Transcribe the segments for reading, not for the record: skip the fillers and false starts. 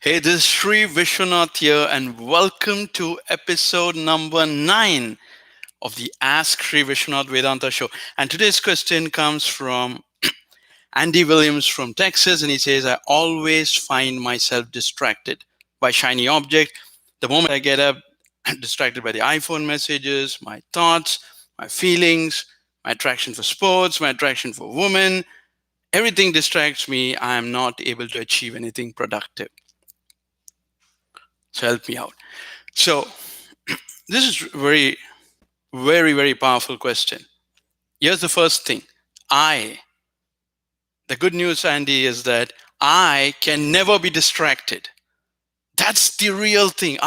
Hey, this is Sri Vishwanath here, and welcome to episode number 9 of the Ask Sri Vishwanath Vedanta show. And today's question comes from Andy Williams from Texas, and he says, I always find myself distracted by shiny objects. The moment I get up, I'm distracted by the iPhone messages, my thoughts, my feelings, my attraction for sports, my attraction for women. Everything distracts me. I am not able to achieve anything productive. So help me out. So this is very powerful question. Here's the first thing. The good news, Andy, is that I can never be distracted. That's the real thing.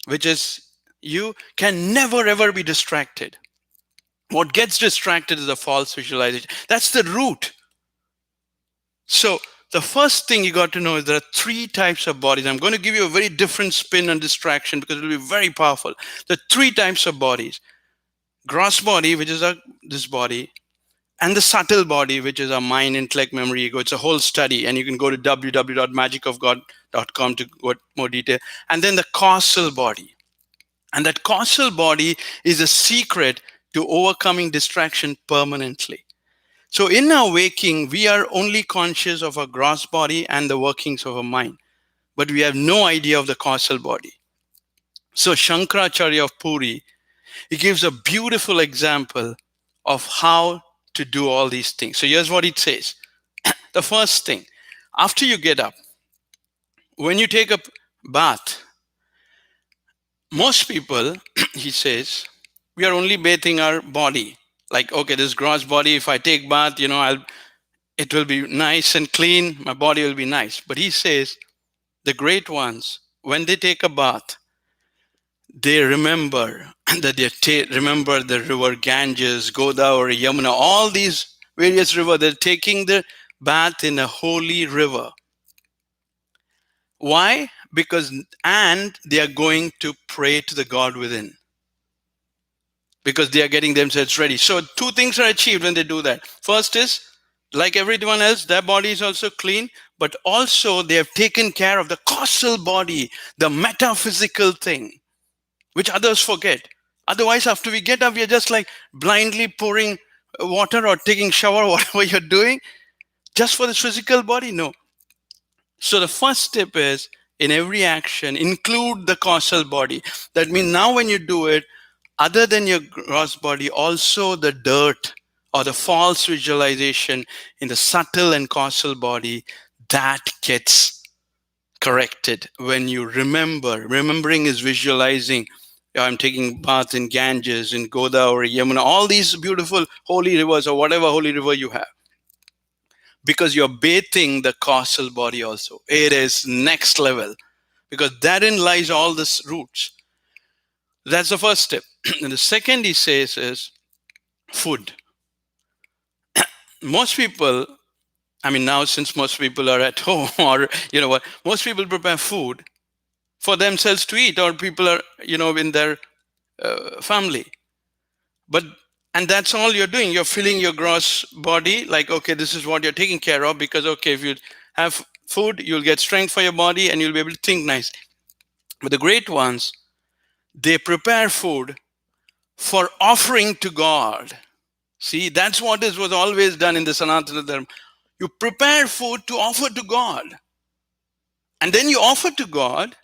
Which is you, can never ever be distracted. What gets distracted is a false visualization. That's the root. So the first thing you got to know is there are 3 types of bodies. I'm going to give you a very different spin on distraction because it will be very powerful. There are 3 types of bodies. Gross body, which is this body, and the subtle body, which is our mind, intellect, memory, ego. It's a whole study, and you can go to www.magicofgod.com to get more detail. And then the causal body. And that causal body is a secret to overcoming distraction permanently. So in our waking, we are only conscious of our gross body and the workings of our mind, but we have no idea of the causal body. So Shankaracharya of Puri, he gives a beautiful example of how to do all these things. So here's what it says. The first thing, after you get up, when you take a bath, most people, he says, we are only bathing our body. Like, okay, this gross body, if I take bath, it will be nice and clean. My body will be nice. But he says, the great ones, when they take a bath, they remember that remember the river Ganges, Godavari, Yamuna, all these various rivers. They're taking the bath in a holy river. Why? And they are going to pray to the God within. Because they are getting themselves ready. So 2 things are achieved when they do that. First is, like everyone else, their body is also clean, but also they have taken care of the causal body, the metaphysical thing, which others forget. Otherwise, after we get up, we are just like blindly pouring water or taking shower, whatever you're doing, just for this physical body. No. So the first step is, in every action, include the causal body. That means now when you do it, other than your gross body, also the dirt or the false visualization in the subtle and causal body, that gets corrected when you remember. Remembering is visualizing. I'm taking bath in Ganges, in Godavari, Yamuna, all these beautiful holy rivers or whatever holy river you have. Because you're bathing the causal body also. It is next level. Because therein lies all the roots. That's the first step. And the second he says is food. Most people, now since most people are at home or most people prepare food for themselves to eat, or people are, in their family. And that's all you're doing. You're filling your gross body like, okay, this is what you're taking care of because, okay, if you have food, you'll get strength for your body and you'll be able to think nicely. But the great ones, they prepare food for offering to God. See, that's what was always done in the Sanatana Dharma. You prepare food to offer to God. And then you offer to God,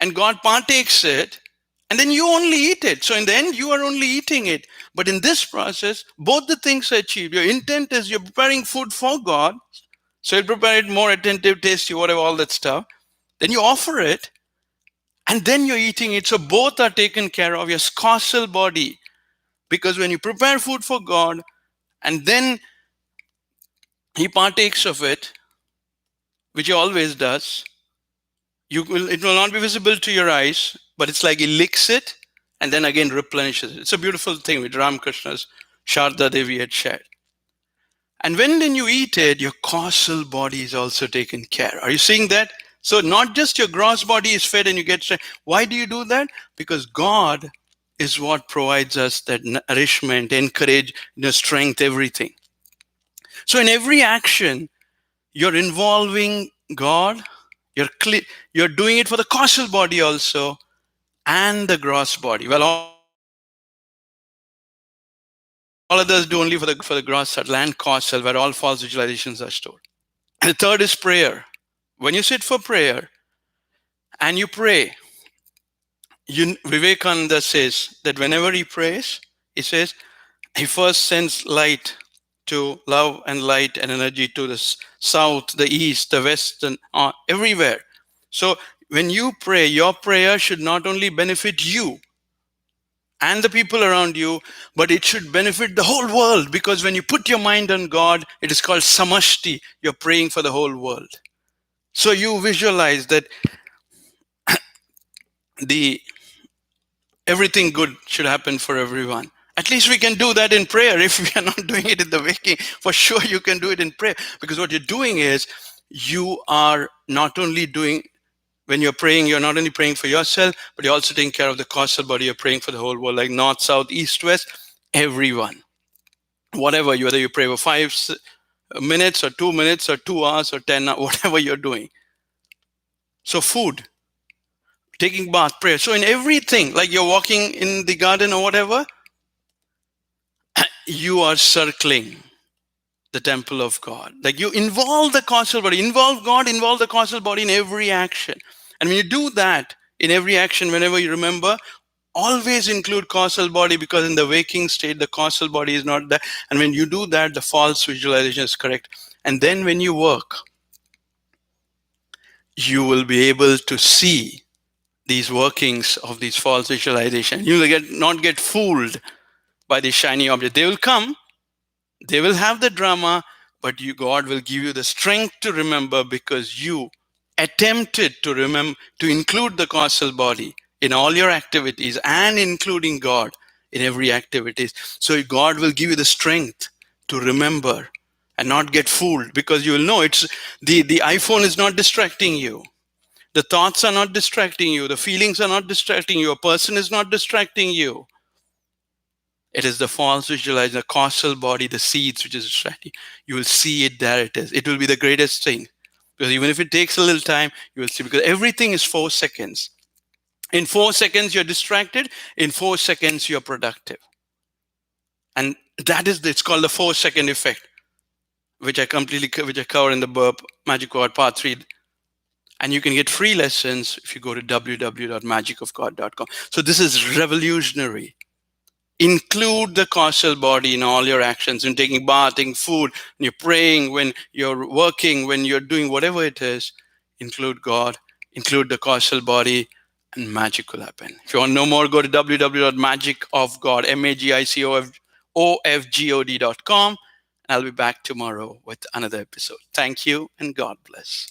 and God partakes it, and then you only eat it. So in the end, you are only eating it. But in this process, both the things are achieved. Your intent is you're preparing food for God. So you prepare it more attentive, tasty, whatever, all that stuff. Then you offer it, and then you're eating it. So both are taken care of, your causal body. Because when you prepare food for God, and then He partakes of it, which He always does, it will not be visible to your eyes, but it's like He licks it and then again replenishes it. It's a beautiful thing which Ramakrishna's Sharda Devi had shared. And when then you eat it, your causal body is also taken care. Are you seeing that? So not just your gross body is fed and you get strength. Why do you do that? Because God is what provides us that nourishment, encourage, strength, everything. So in every action, you're involving God, You're doing it for the causal body also and the gross body. Well, all others do only for the gross, that land causal, where all false visualizations are stored. And the third is prayer. When you sit for prayer and you pray, Vivekananda says that whenever he prays, he says he first sends light to love and light and energy to the south, the east, the west, and everywhere. So when you pray, your prayer should not only benefit you and the people around you, but it should benefit the whole world, because when you put your mind on God, it is called samashti. You're praying for the whole world. So you visualize that the everything good should happen for everyone. At least we can do that in prayer. If we are not doing it in the waking, for sure you can do it in prayer. Because what you're doing is, you are not only doing, when you're praying, you're not only praying for yourself, but you're also taking care of the causal body. You're praying for the whole world, like north, south, east, west, everyone. Whatever, whether you pray for 5 minutes or 2 minutes or 2 hours or 10 hours, whatever you're doing. So food, taking bath, prayer. So in everything, like you're walking in the garden or whatever, you are circling the temple of God. Like you involve the causal body, involve God, involve the causal body in every action. And when you do that in every action, whenever you remember, always include causal body, because in the waking state, the causal body is not there. And when you do that, the false visualization is correct. And then when you work, you will be able to see these workings of these false visualization. You will not get fooled by the shiny object. They will come, they will have the drama, but God will give you the strength to remember, because you attempted to remember, to include the causal body in all your activities, and including God in every activities. So God will give you the strength to remember and not get fooled, because you will know it's the iPhone is not distracting you. The thoughts are not distracting you. The feelings are not distracting you. A person is not distracting you. It is the false visualization, the causal body, the seeds which is distracting. You will see it, there it is. It will be the greatest thing. Because even if it takes a little time, you will see, because everything is 4 seconds. In 4 seconds, you're distracted. In 4 seconds, you're productive. And it's called the 4-second effect, which I cover in the Magic Word Part 3. And you can get free lessons if you go to www.magicofgod.com. So this is revolutionary. Include the causal body in all your actions, in taking bath, taking food, when you're praying, when you're working, when you're doing whatever it is. Include God, include the causal body, and magic will happen. If you want to know more, go to www.magicofgod, magicofgod.com. And I'll be back tomorrow with another episode. Thank you, and God bless.